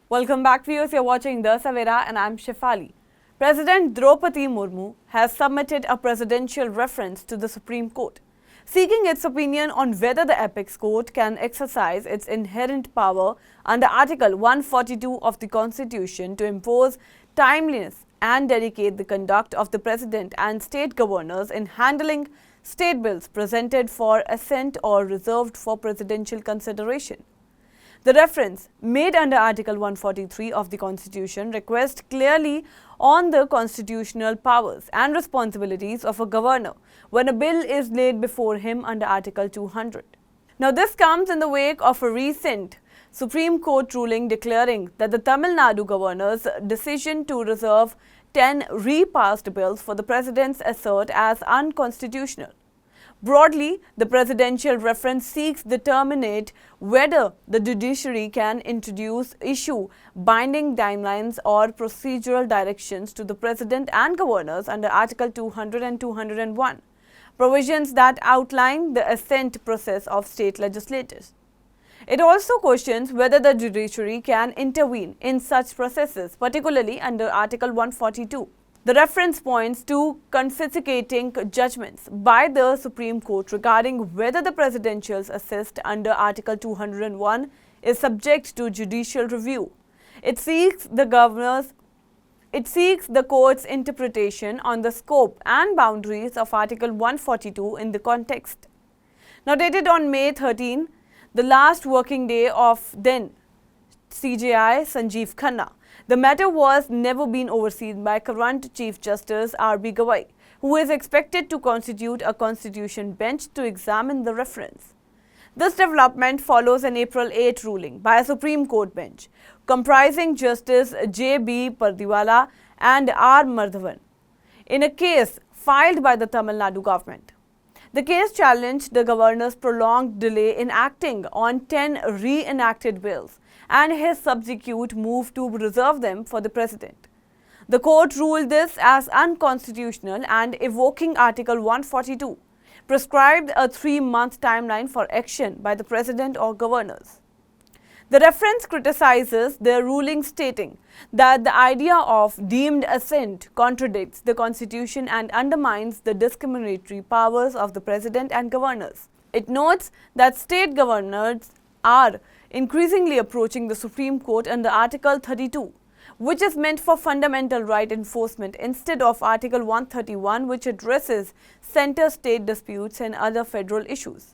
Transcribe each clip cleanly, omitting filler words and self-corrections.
Welcome back, viewers. You're watching The Savera and I'm Shefali. President Draupadi Murmu has submitted a presidential reference to the Supreme Court, seeking its opinion on whether the apex court can exercise its inherent power under Article 142 of the Constitution to impose timeliness and dedicate the conduct of the President and state governors in handling state bills presented for assent or reserved for presidential consideration. The reference, made under Article 143 of the Constitution, requests clearly on the constitutional powers and responsibilities of a governor when a bill is laid before him under Article 200. Now, this comes in the wake of a recent Supreme Court ruling declaring that the Tamil Nadu governor's decision to reserve 10 repassed bills for the president's assert as unconstitutional. Broadly, the presidential reference seeks to determine whether the judiciary can issue binding timelines or procedural directions to the president and governors under Article 200 and 201, provisions that outline the assent process of state legislatures. It also questions whether the judiciary can intervene in such processes, particularly under Article 142. The reference points to confiscating judgments by the Supreme Court regarding whether the presidential's assent under Article 201 is subject to judicial review. It seeks the court's interpretation on the scope and boundaries of Article 142 in the context. Now, dated on May 13, the last working day of then CJI Sanjeev Khanna, the matter was never been overseen by current Chief Justice R.B. Gawai, who is expected to constitute a constitution bench to examine the reference. This development follows an April 8 ruling by a Supreme Court bench comprising Justice J.B. Pardiwala and R. Madhavan in a case filed by the Tamil Nadu government. The case challenged the governor's prolonged delay in acting on 10 re-enacted bills and his subsequent move to reserve them for the president. The court ruled this as unconstitutional and, invoking Article 142, prescribed a 3-month timeline for action by the president or governors. The reference criticizes the ruling, stating that the idea of deemed assent contradicts the Constitution and undermines the discriminatory powers of the president and governors. It notes that state governors are increasingly approaching the Supreme Court under Article 32, which is meant for fundamental right enforcement, instead of Article 131, which addresses center-state disputes and other federal issues.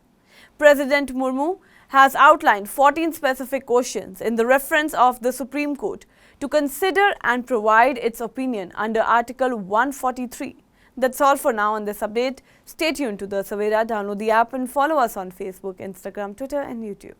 President Murmu has outlined 14 specific questions in the reference of the Supreme Court to consider and provide its opinion under Article 143. That's all for now on this update. Stay tuned to The Savera, download the app and follow us on Facebook, Instagram, Twitter and YouTube.